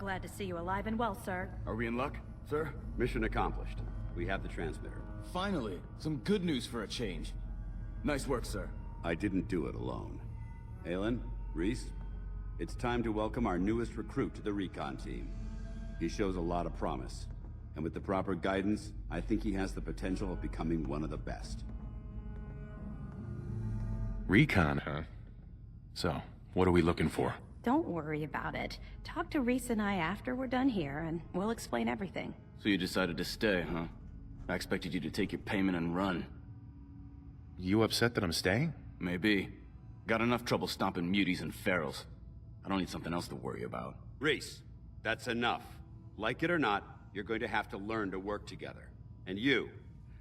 Glad to see you alive and well, sir. Are we in luck, sir? Mission accomplished. We have the transmitter. Finally, some good news for a change. Nice work, sir. I didn't do it alone. Aelin, Rhys, it's time to welcome our newest recruit to the recon team. He shows a lot of promise, and with the proper guidance, I think he has the potential of becoming one of the best. Recon, huh? So, what are we looking for? Don't worry about it. Talk to Rhys and I after we're done here, and we'll explain everything. So you decided to stay, huh? I expected you to take your payment and run. You upset that I'm staying? Maybe. Got enough trouble stomping muties and ferals. I don't need something else to worry about. Rhys, that's enough. Like it or not, you're going to have to learn to work together. And you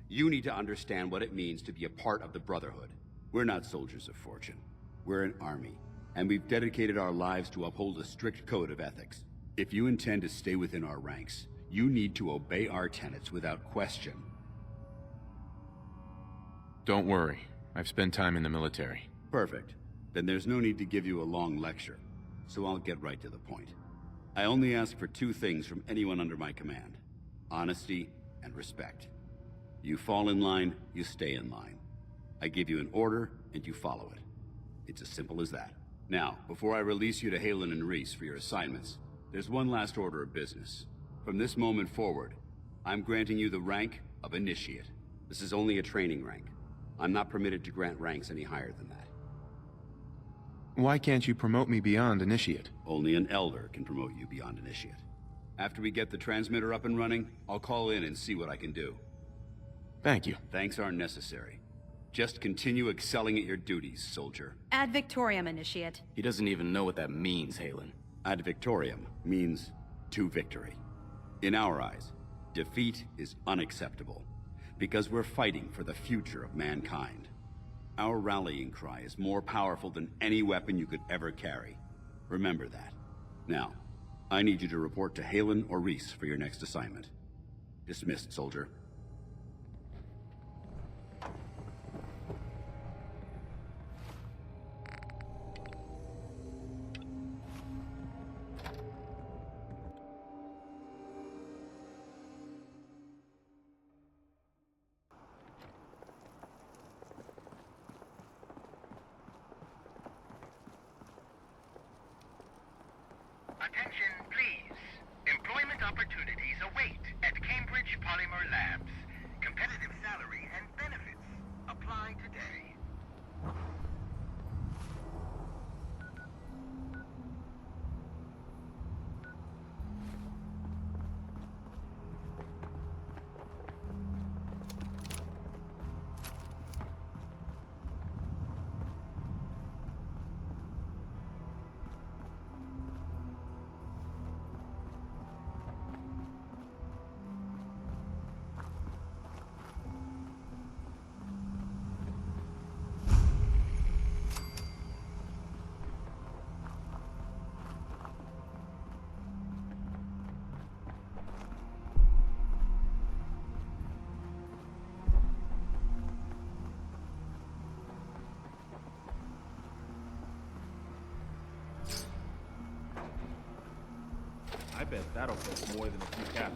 need to understand what it means to be a part of the Brotherhood. We're not soldiers of fortune. We're an army, and we've dedicated our lives to uphold a strict code of ethics. If you intend to stay within our ranks, you need to obey our tenets without question. Don't worry. I've spent time in the military. Perfect. Then there's no need to give you a long lecture, so I'll get right to the point. I only ask for two things from anyone under my command: honesty and respect. You fall in line, you stay in line. I give you an order, and you follow it. It's as simple as that. Now, before I release you to Haylen and Rhys for your assignments, there's one last order of business. From this moment forward, I'm granting you the rank of Initiate. This is only a training rank. I'm not permitted to grant ranks any higher than that. Why can't you promote me beyond Initiate? Only an Elder can promote you beyond Initiate. After we get the transmitter up and running, I'll call in and see what I can do. Thank you. Thanks aren't necessary. Just continue excelling at your duties, soldier. Ad Victoriam, Initiate. He doesn't even know what that means, Haylen. Ad Victoriam means to victory. In our eyes, defeat is unacceptable, because we're fighting for the future of mankind. Our rallying cry is more powerful than any weapon you could ever carry. Remember that. Now, I need you to report to Haylen or Rhys for your next assignment. Dismissed, soldier. Attention, please. Employment opportunities await at Cambridge Polymer Labs. Competitive salary and benefits. Apply today. I bet that'll cost more than a few caps.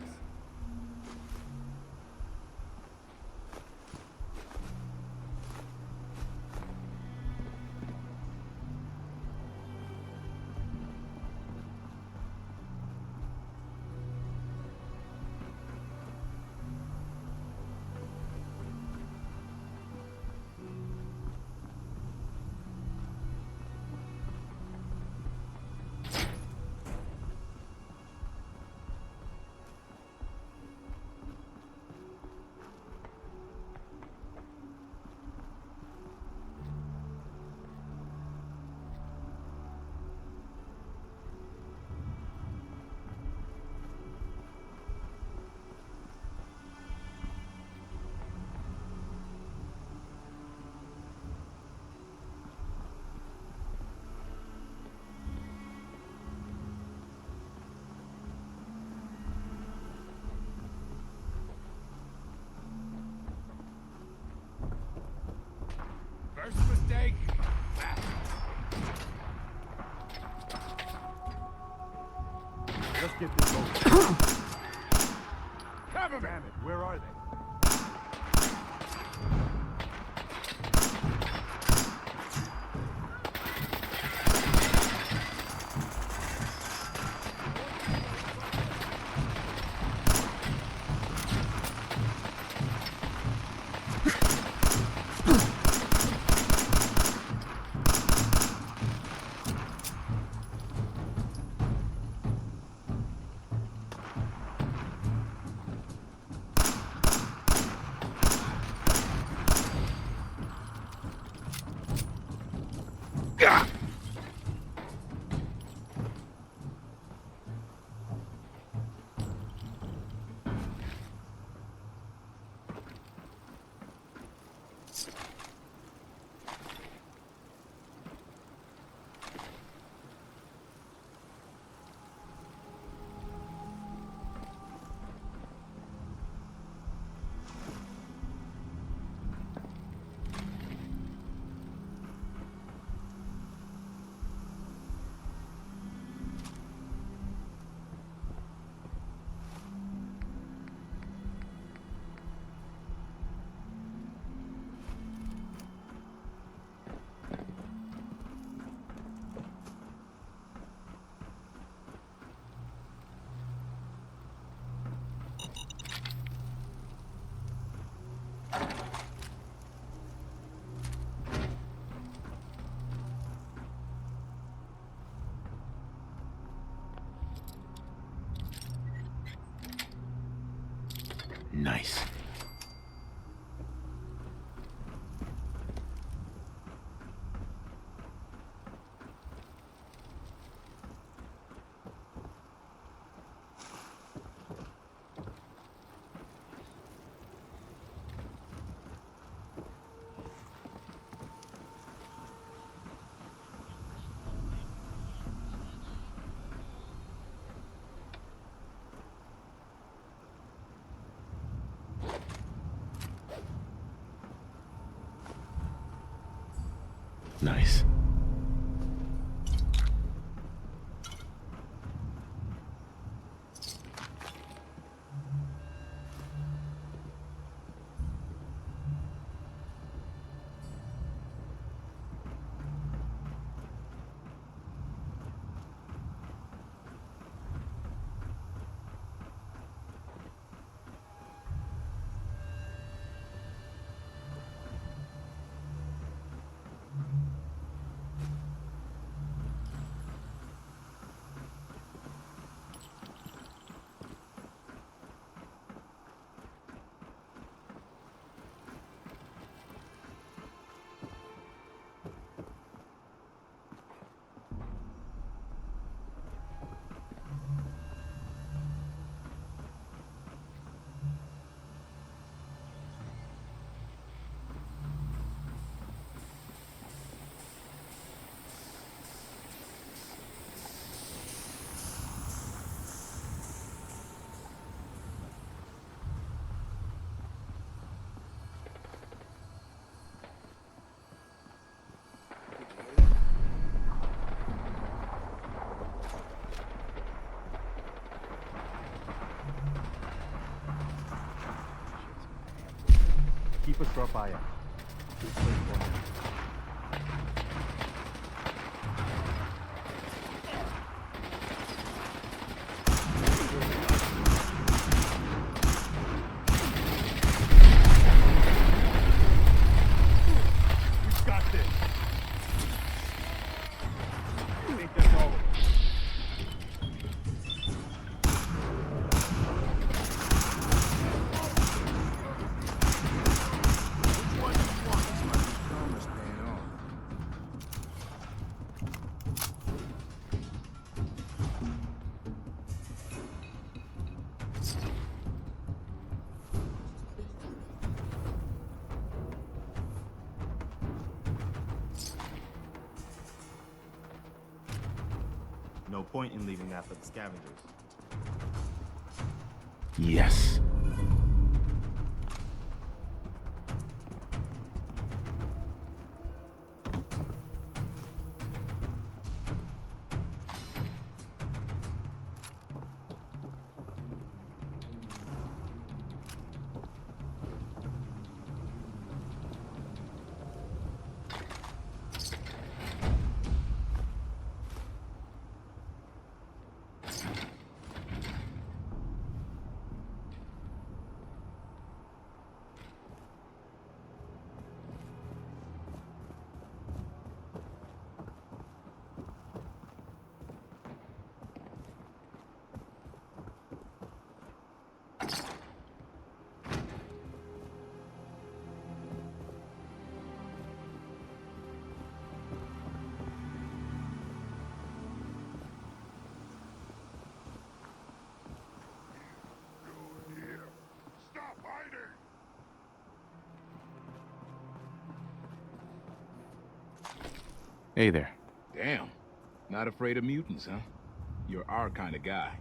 Let's get this over. Cover me! Damn it, where are they? Nice. Nice. Keep a sharp eye out. We've got this. I think that's all of it. No point in leaving that for the scavengers. Yes. Hey there. Damn. Not afraid of mutants, huh? You're our kind of guy.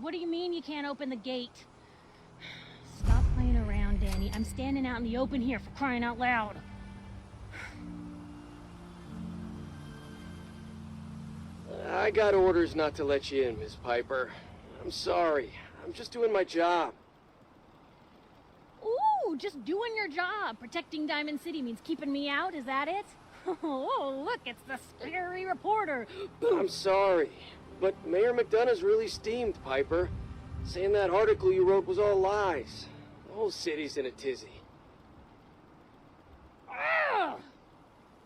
What do you mean you can't open the gate? Stop playing around, Danny. I'm standing out in the open here, for crying out loud. I got orders not to let you in, Miss Piper. I'm sorry. I'm just doing my job. Ooh, just doing your job. Protecting Diamond City means keeping me out, is that it? Oh, look, it's the scary reporter. I'm sorry, but Mayor McDonough's really steamed, Piper. Saying that article you wrote was all lies. The whole city's in a tizzy. Ugh!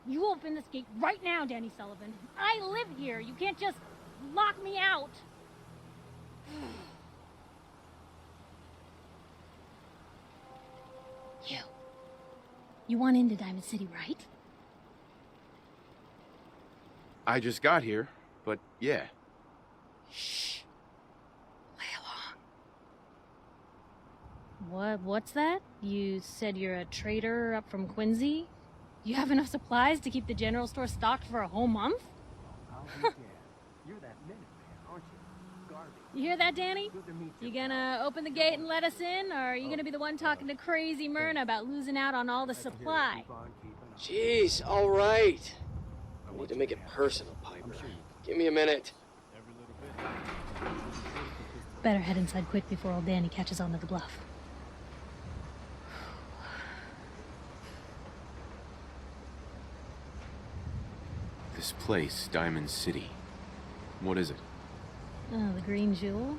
You open this gate right now, Danny Sullivan. I live here. You can't just lock me out. You want into Diamond City, right? I just got here, but yeah. Shh. Play along. What's that? You said you're a trader up from Quincy? You have enough supplies to keep the general store stocked for a whole month? You're that Minuteman, aren't you? Garvey. You hear that, Danny? Good to meet You gonna open the gate and let us in, or are you gonna be the one talking to crazy Myrna about losing out on all the supply? Jeez, all right. I need to make it personal, Piper. Give me a minute. Better head inside quick before old Danny catches on to the bluff. This place, Diamond City. What is it? Oh, the Green Jewel?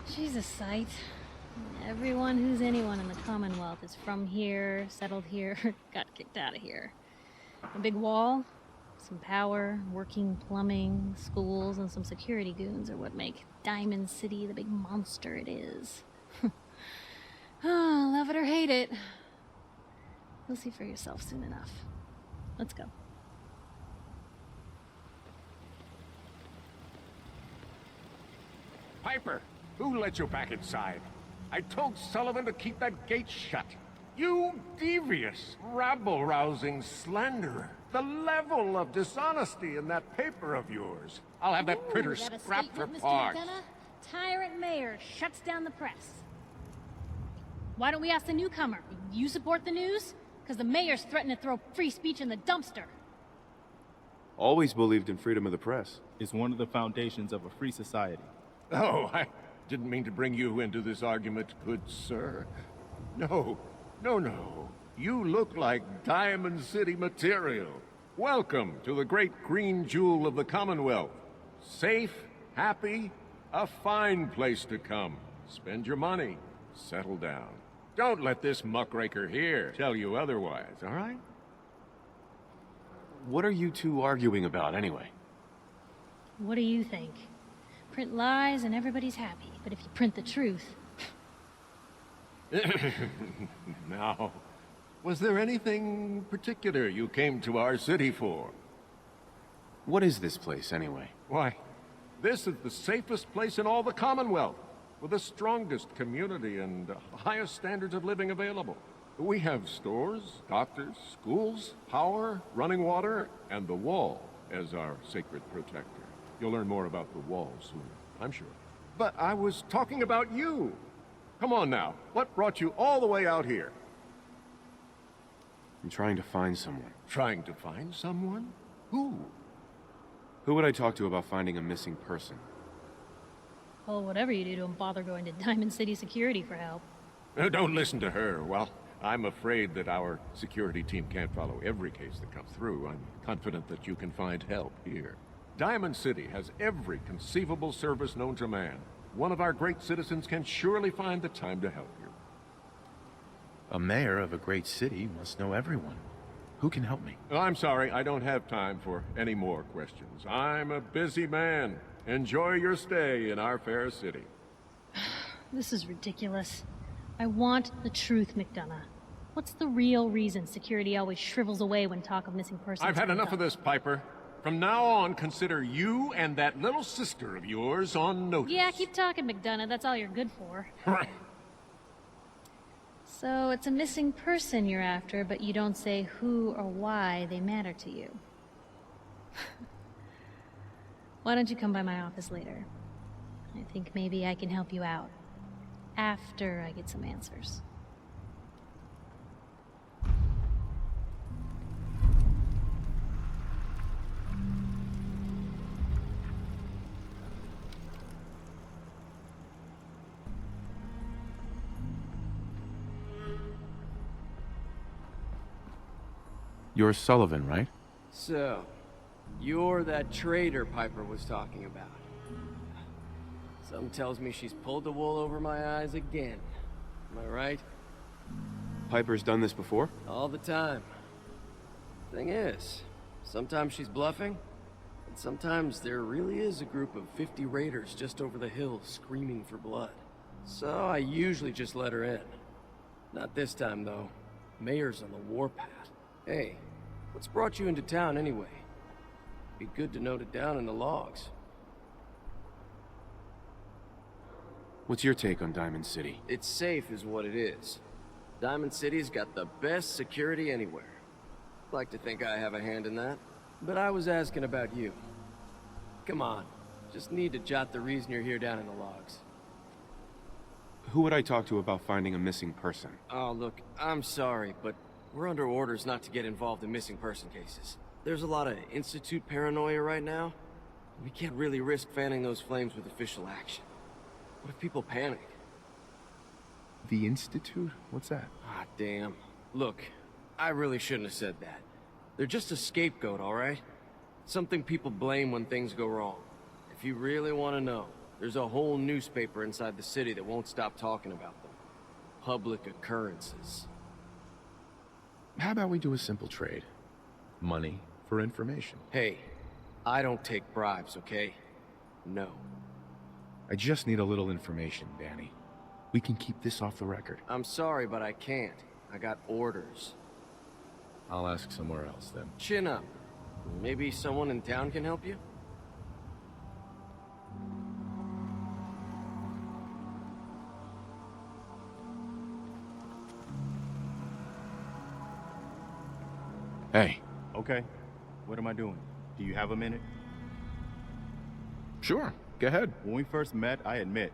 She's a sight. Everyone who's anyone in the Commonwealth is from here, settled here, got kicked out of here. A big wall, some power, working plumbing, schools, and some security goons are what make Diamond City the big monster it is. Oh, love it or hate it. You'll see for yourself soon enough. Let's go. Piper, who let you back inside? I told Sullivan to keep that gate shut. You devious, rabble-rousing slanderer. The level of dishonesty in that paper of yours. I'll have that printer Is that a scrapped for statement, Mr. parts. McDonough? Tyrant mayor shuts down the press. Why don't we ask the newcomer? You support the news? Because the mayor's threatened to throw free speech in the dumpster. Always believed in freedom of the press. Is one of the foundations of a free society. Oh, I didn't mean to bring you into this argument, good sir. No. You look like Diamond City material. Welcome to the great green jewel of the Commonwealth. Safe, happy, a fine place to come. Spend your money, settle down. Don't let this muckraker here tell you otherwise, all right? What are you two arguing about, anyway? What do you think? Print lies and everybody's happy, but if you print the truth... Now, was there anything particular you came to our city for? What is this place, anyway? Why, this is the safest place in all the Commonwealth, with the strongest community and highest standards of living available. We have stores, doctors, schools, power, running water, and the Wall as our sacred protector. You'll learn more about the Wall soon, I'm sure. But I was talking about you. Come on now, what brought you all the way out here? I'm trying to find someone. Trying to find someone? Who? Who would I talk to about finding a missing person? Well, whatever you do, don't bother going to Diamond City Security for help. Don't listen to her. Well, I'm afraid that our security team can't follow every case that comes through. I'm confident that you can find help here. Diamond City has every conceivable service known to man. One of our great citizens can surely find the time to help you. A mayor of a great city must know everyone. Who can help me? I'm sorry, I don't have time for any more questions. I'm a busy man. Enjoy your stay in our fair city. This is ridiculous. I want the truth, McDonough. What's the real reason security always shrivels away when talk of missing persons I've had comes enough up? of this, Piper. From now on, consider you and that little sister of yours on notice. Yeah, keep talking, McDonough. That's all you're good for. Right. So it's a missing person you're after, but you don't say who or why they matter to you. Why don't you come by my office later? I think maybe I can help you out. After I get some answers. You're Sullivan, right? So, you're that traitor Piper was talking about. Something tells me she's pulled the wool over my eyes again. Am I right? Piper's done this before? All the time. Thing is, sometimes she's bluffing, and sometimes there really is a group of 50 raiders just over the hill screaming for blood. So I usually just let her in. Not this time, though. Mayor's on the warpath. Hey, what's brought you into town anyway? Be good to note it down in the logs. What's your take on Diamond City? It's safe is what it is. Diamond City's got the best security anywhere. Like to think I have a hand in that. But I was asking about you. Come on, just need to jot the reason you're here down in the logs. Who would I talk to about finding a missing person? Oh, look, I'm sorry, but we're under orders not to get involved in missing person cases. There's a lot of Institute paranoia right now. We can't really risk fanning those flames with official action. What if people panic? The Institute? What's that? Ah, damn. Look, I really shouldn't have said that. They're just a scapegoat, all right? Something people blame when things go wrong. If you really want to know, there's a whole newspaper inside the city that won't stop talking about them. Public occurrences. How about we do a simple trade? Money for information. Hey, I don't take bribes, okay? No. I just need a little information, Danny. We can keep this off the record. I'm sorry, but I can't. I got orders. I'll ask somewhere else, then. Chin up. Maybe someone in town can help you? Hey. Okay. What am I doing? Do you have a minute? Sure. Go ahead. When we first met, I admit,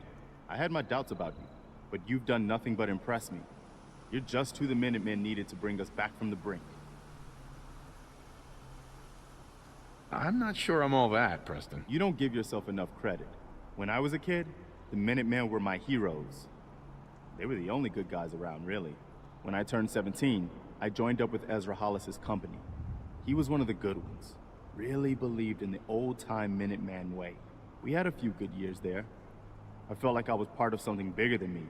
I had my doubts about you, but you've done nothing but impress me. You're just who the Minutemen needed to bring us back from the brink. I'm not sure I'm all that, Preston. You don't give yourself enough credit. When I was a kid, the Minutemen were my heroes. They were the only good guys around, really. When I turned 17, I joined up with Ezra Hollis's company. He was one of the good ones. Really believed in the old-time Minuteman way. We had a few good years there. I felt like I was part of something bigger than me.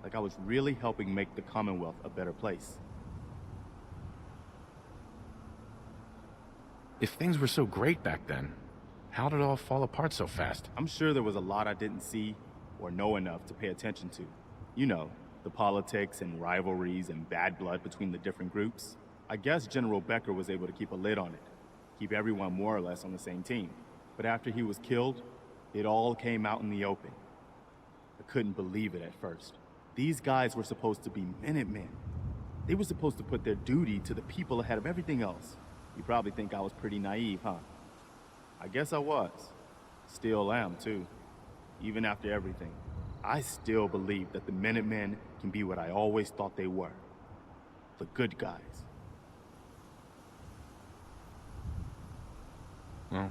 Like I was really helping make the Commonwealth a better place. If things were so great back then, how did it all fall apart so fast? I'm sure there was a lot I didn't see or know enough to pay attention to. You know, the politics and rivalries and bad blood between the different groups. I guess General Becker was able to keep a lid on it, keep everyone more or less on the same team. But after he was killed, it all came out in the open. I couldn't believe it at first. These guys were supposed to be Minutemen. They were supposed to put their duty to the people ahead of everything else. You probably think I was pretty naive, huh? I guess I was. Still am, too. Even after everything. I still believe that the Minutemen can be what I always thought they were. The good guys. Well,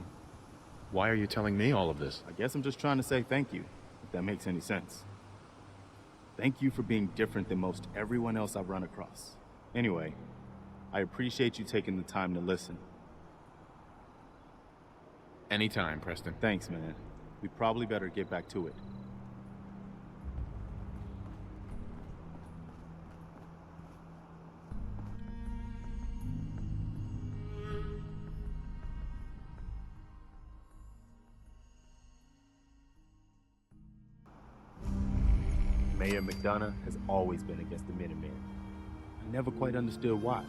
why are you telling me all of this? I guess I'm just trying to say thank you, if that makes any sense. Thank you for being different than most everyone else I've run across. Anyway, I appreciate you taking the time to listen. Anytime, Preston. Thanks, man. We probably better get back to it. Mayor McDonough has always been against the Minutemen. I never quite understood why.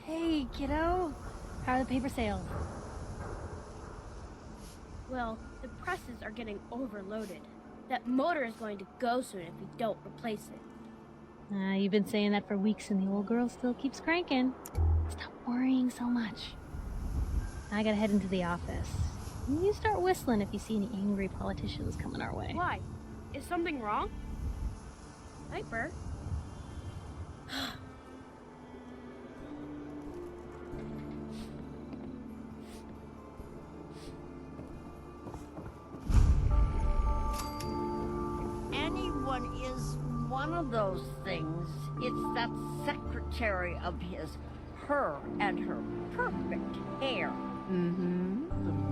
Hey, kiddo. How are the paper sales? Well, the presses are getting overloaded. That motor is going to go soon if we don't replace it. You've been saying that for weeks and the old girl still keeps cranking. Stop worrying so much. I gotta head into the office. You start whistling if you see any angry politicians coming our way. Why? Is something wrong? Piper? Anyone is one of those things. It's that secretary of his. Her and her perfect hair. The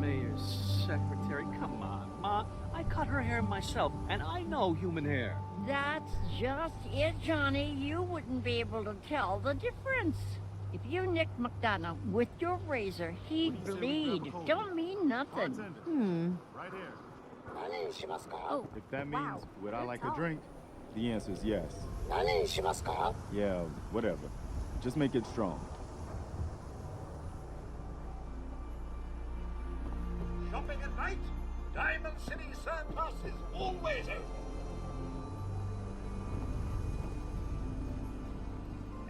mayor's secretary. Come on, Ma. I cut her hair myself, and I know human hair. That's just it, Johnny. You wouldn't be able to tell the difference. If you nicked McDonough with your razor, he'd bleed. Don't mean nothing. Right here. Oh, If that means, wow. would I Good like talk. a drink? The answer is yes. Yeah, whatever. Just make it strong. Shopping at night? Diamond City Surplus is always open.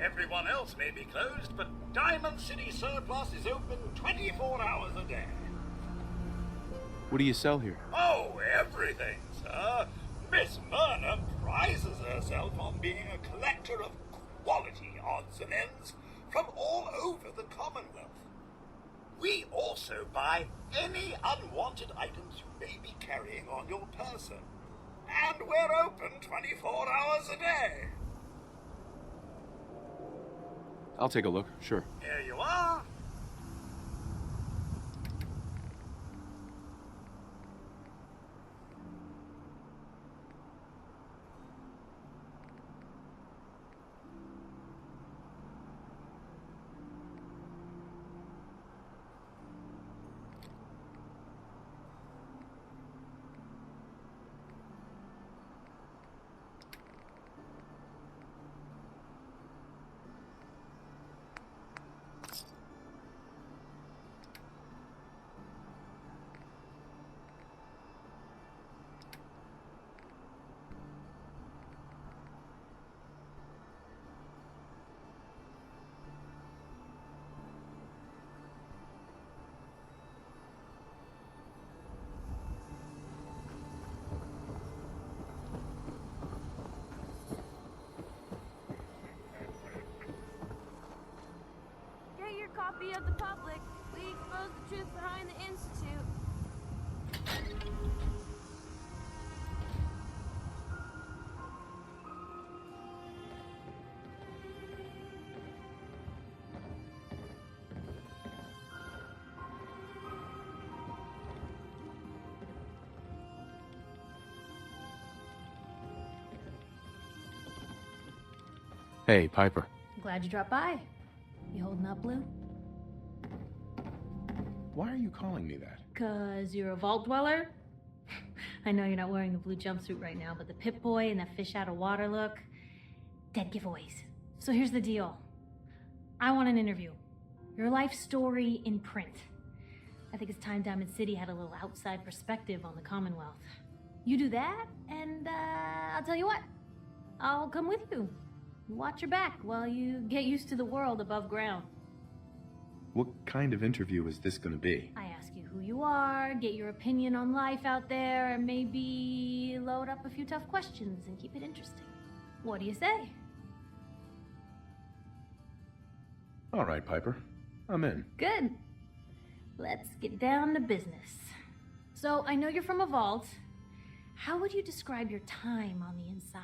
Everyone else may be closed, but Diamond City Surplus is open 24 hours a day. What do you sell here? Oh, everything, sir. Miss Myrna prizes herself on being a collector of quality odds and ends from all over the Commonwealth. We also buy any unwanted items you may be carrying on your person. And we're open 24 hours a day. I'll take a look, sure. Here you are. get your copy of the public. We expose the truth behind the Institute. Hey, Piper. Glad you dropped by. You holding up, Blue? Why are you calling me that? 'Cause you're a vault dweller? I know you're not wearing the blue jumpsuit right now, but the Pip-Boy and that fish out of water look, dead giveaways. So here's the deal. I want an interview. Your life story in print. I think it's time Diamond City had a little outside perspective on the Commonwealth. You do that, and I'll tell you what. I'll come with you. Watch your back while you get used to the world above ground. What kind of interview is this going to be? I ask you who you are, get your opinion on life out there, and maybe load up a few tough questions and keep it interesting. What do you say? All right, Piper. I'm in. Good. Let's get down to business. So, I know you're from a vault. How would you describe your time on the inside?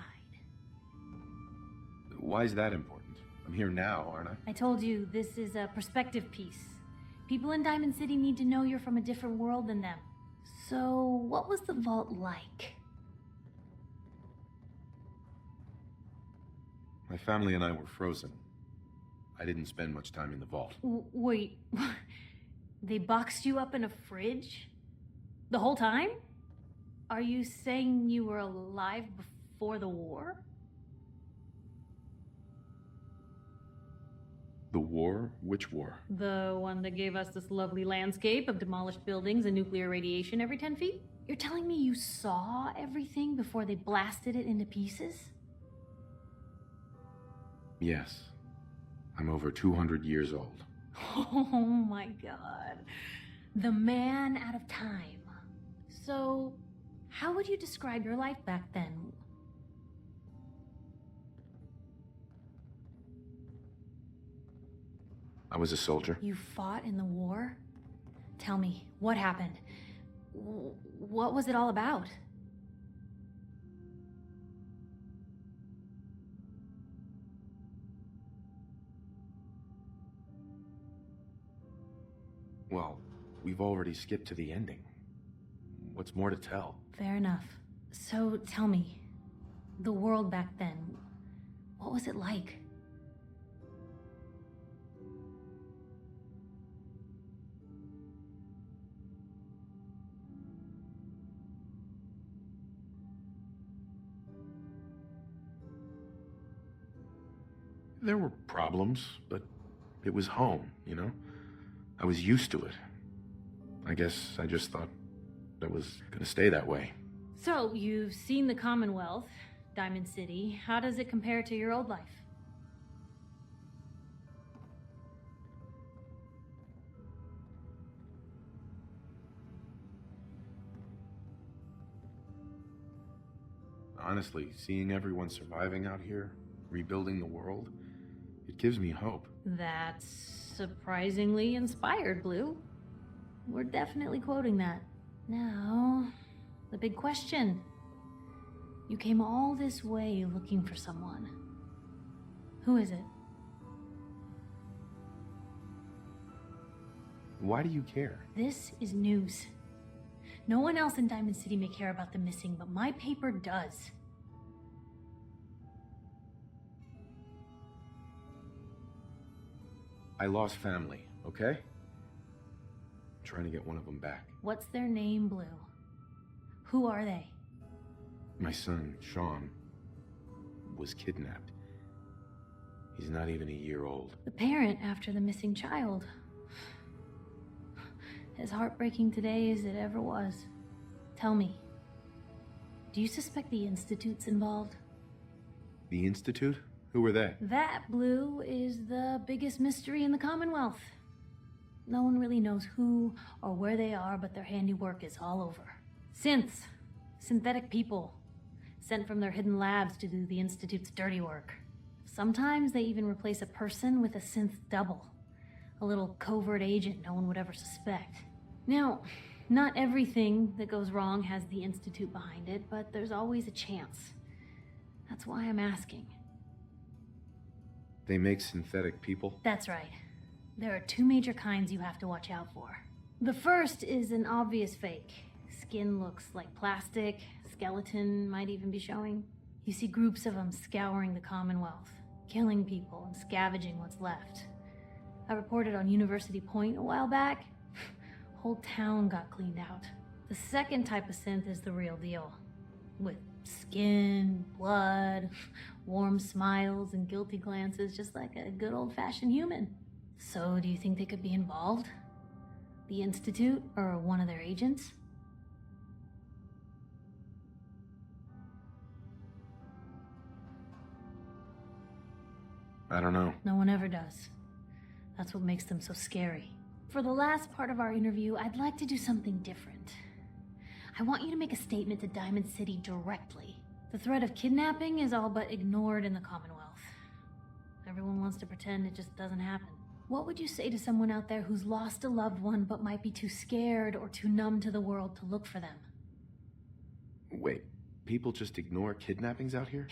Why is that important? I'm here now, aren't I? I told you, this is a perspective piece. People in Diamond City need to know you're from a different world than them. So, what was the vault like? My family and I were frozen. I didn't spend much time in the vault. Wait, they boxed you up in a fridge? The whole time? Are you saying you were alive before the war? The war? Which war? The one that gave us this lovely landscape of demolished buildings and nuclear radiation every 10 feet? You're telling me you saw everything before they blasted it into pieces? Yes. I'm over 200 years old. Oh my god. The man out of time. So, how would you describe your life back then? I was a soldier. You fought in the war? Tell me, what happened? What was it all about? Well, we've already skipped to the ending. What's more to tell? Fair enough. So, tell me, the world back then, what was it like? There were problems, but it was home, you know? I was used to it. I guess I just thought that was gonna stay that way. So, you've seen the Commonwealth, Diamond City. How does it compare to your old life? Honestly, seeing everyone surviving out here, rebuilding the world, it gives me hope. That's surprisingly inspired, Blue. We're definitely quoting that. Now, the big question. You came all this way looking for someone. Who is it? Why do you care? This is news. No one else in Diamond City may care about the missing, but my paper does. I lost family, okay? I'm trying to get one of them back. What's their name, Blue? Who are they? My son, Sean, was kidnapped. He's not even a year old. The parent after the missing child. As heartbreaking today as it ever was. Tell me, do you suspect the Institute's involved? The Institute? Who were they? That, Blue, is the biggest mystery in the Commonwealth. No one really knows who or where they are, but their handiwork is all over. Synths. Synthetic people. Sent from their hidden labs to do the Institute's dirty work. Sometimes they even replace a person with a synth double. A little covert agent no one would ever suspect. Now, not everything that goes wrong has the Institute behind it, but there's always a chance. That's why I'm asking. They make synthetic people? That's right. There are two major kinds you have to watch out for. The first is an obvious fake. Skin looks like plastic, skeleton might even be showing. You see groups of them scouring the Commonwealth, killing people and scavenging what's left. I reported on University Point a while back. Whole town got cleaned out. The second type of synth is the real deal. With skin, blood, warm smiles, and guilty glances, just like a good old-fashioned human. So, do you think they could be involved? The Institute, or one of their agents? I don't know. No one ever does. That's what makes them so scary. For the last part of our interview, I'd like to do something different. I want you to make a statement to Diamond City directly. The threat of kidnapping is all but ignored in the Commonwealth. Everyone wants to pretend it just doesn't happen. What would you say to someone out there who's lost a loved one but might be too scared or too numb to the world to look for them? Wait, people just ignore kidnappings out here?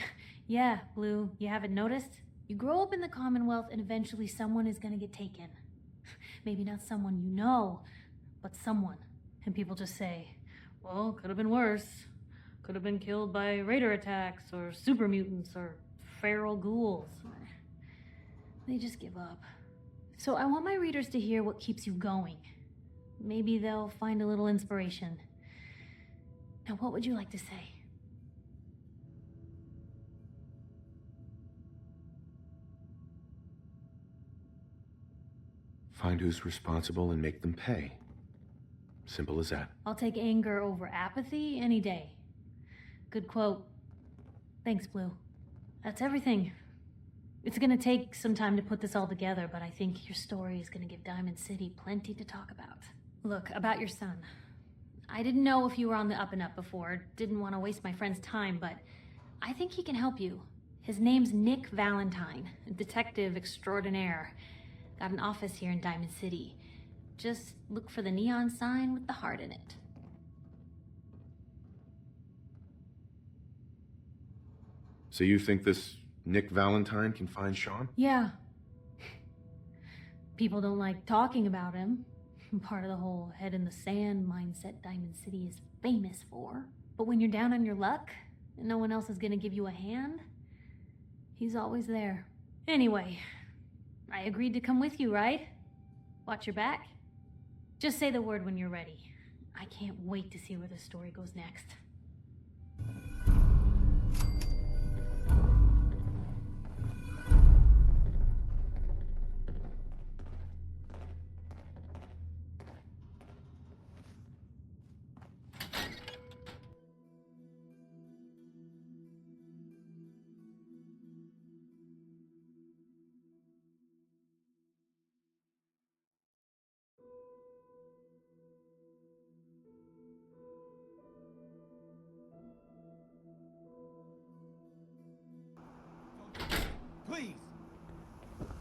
Yeah, Blue, you haven't noticed? You grow up in the Commonwealth and eventually someone is gonna get taken. Maybe not someone you know, but someone. And people just say, well, could have been worse. Could have been killed by raider attacks or super mutants or feral ghouls. They just give up. So I want my readers to hear what keeps you going. Maybe they'll find a little inspiration. Now, what would you like to say? Find who's responsible and make them pay. Simple as that. I'll take anger over apathy any day. Good quote. Thanks, Blue. That's everything. It's gonna take some time to put this all together, but I think your story is gonna give Diamond City plenty to talk about. Look, about your son. I didn't know if you were on the up and up before, didn't want to waste my friend's time, but I think he can help you. His name's Nick Valentine, a detective extraordinaire. Got an office here in Diamond City. Just look for the neon sign with the heart in it. So you think this Nick Valentine can find Sean? Yeah. People don't like talking about him. Part of the whole head in the sand mindset Diamond City is famous for. But when you're down on your luck and no one else is gonna give you a hand, he's always there. Anyway, I agreed to come with you, right? Watch your back. Just say the word when you're ready. I can't wait to see where the story goes next. Please!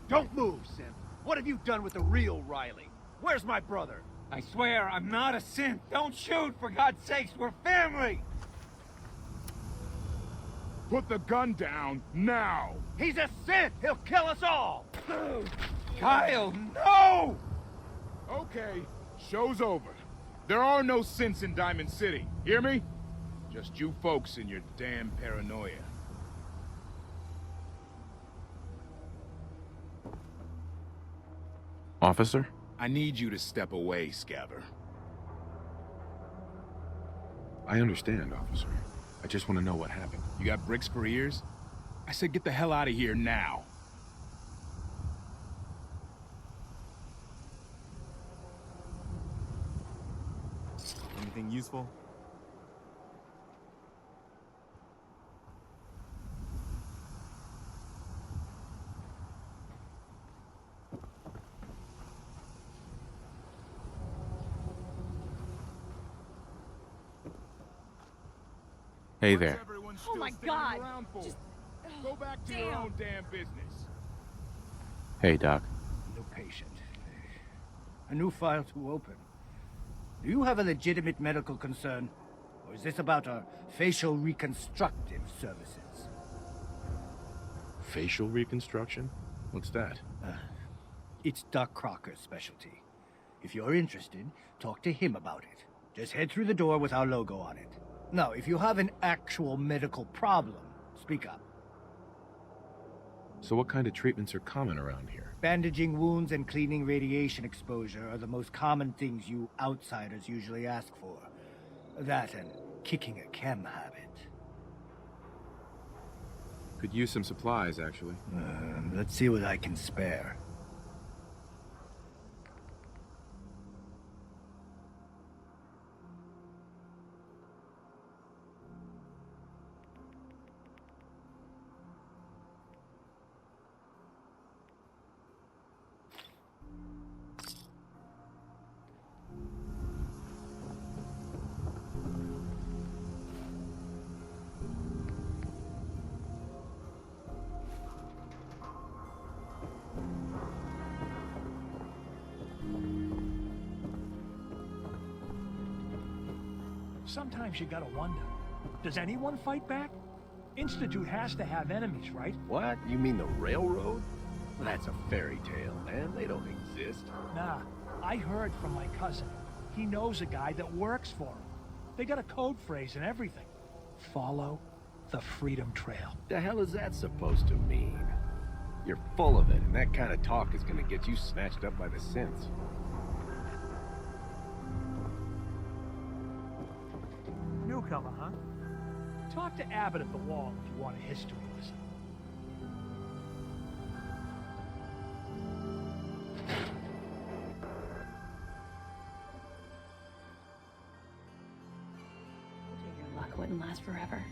Don't move, Simp! What have you done with the real Riley? Where's my brother? I swear, I'm not a synth. Don't shoot, for God's sakes, we're family! Put the gun down, now! He's a synth! He'll kill us all! Kyle, no! Okay, show's over. There are no synths in Diamond City, hear me? Just you folks and your damn paranoia. Officer? I need you to step away, Scaver. I understand, officer. I just want to know what happened. You got bricks for ears? I said get the hell out of here now. Anything useful? Hey there. Oh my God! Just... Go back to your own damn business. Hey, Doc. No patient. A new file to open. Do you have a legitimate medical concern? Or is this about our facial reconstructive services? Facial reconstruction? What's that? It's Doc Crocker's specialty. If you're interested, talk to him about it. Just head through the door with our logo on it. Now, if you have an actual medical problem, speak up. So what kind of treatments are common around here? Bandaging wounds and cleaning radiation exposure are the most common things you outsiders usually ask for. That and kicking a chem habit. Could use some supplies, actually. Let's see what I can spare. Sometimes you gotta wonder, does anyone fight back? Institute has to have enemies, right? What? You mean the railroad? Well, that's a fairy tale, man. They don't exist. Nah, I heard from my cousin. He knows a guy that works for him. They got a code phrase and everything. Follow the Freedom Trail. The hell is that supposed to mean? You're full of it, and that kind of talk is gonna get you snatched up by the synths. Newcomer, huh? Talk to Abbott at the Wall if you want a history lesson. Your luck wouldn't last forever.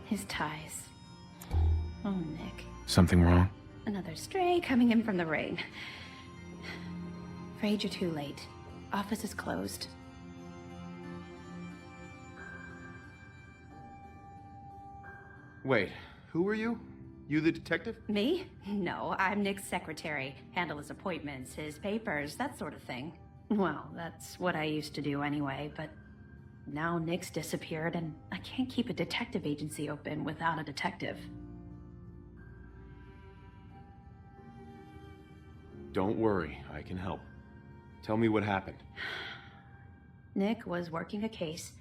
His ties. Oh, Nick. Something wrong? Another stray coming in from the rain. Afraid you're too late. Office is closed. Wait, who are you? You the detective? Me? No, I'm Nick's secretary. Handle his appointments, his papers, that sort of thing. Well, that's what I used to do anyway, but now Nick's disappeared and I can't keep a detective agency open without a detective. Don't worry, I can help. Tell me what happened. Nick was working a case.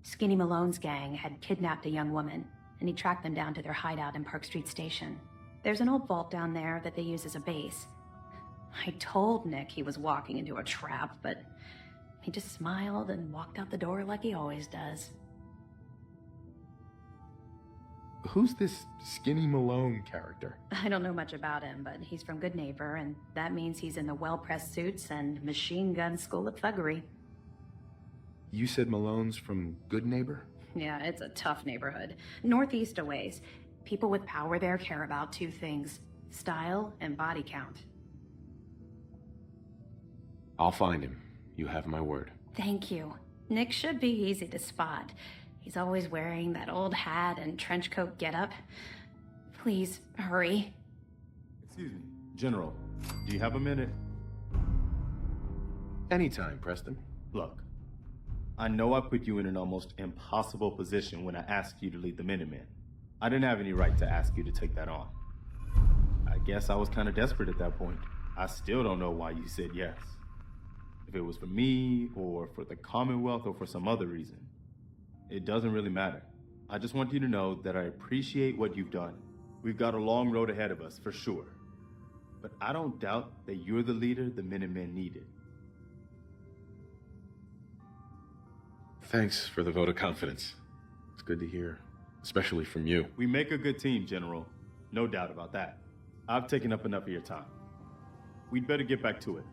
Skinny Malone's gang had kidnapped a young woman, and he tracked them down to their hideout in Park Street Station. There's an old vault down there that they use as a base. I told Nick he was walking into a trap, but he just smiled and walked out the door like he always does. Who's this Skinny Malone character? I don't know much about him, but he's from Good Neighbor, and that means he's in the well-pressed suits and machine gun school of thuggery. You said Malone's from Good Neighbor? Yeah, it's a tough neighborhood. Northeast a ways. People with power there care about two things: style and body count. I'll find him. You have my word. Thank you. Nick should be easy to spot. He's always wearing that old hat and trench coat getup. Please, hurry. Excuse me, General, do you have a minute? Anytime, Preston. Look, I know I put you in an almost impossible position when I asked you to lead the Minutemen. I didn't have any right to ask you to take that on. I guess I was kind of desperate at that point. I still don't know why you said yes. If it was for me, or for the Commonwealth, or for some other reason. It doesn't really matter. I just want you to know that I appreciate what you've done. We've got a long road ahead of us, for sure. But I don't doubt that you're the leader the Minutemen needed. Thanks for the vote of confidence. It's good to hear, especially from you. We make a good team, General. No doubt about that. I've taken up enough of your time. We'd better get back to it.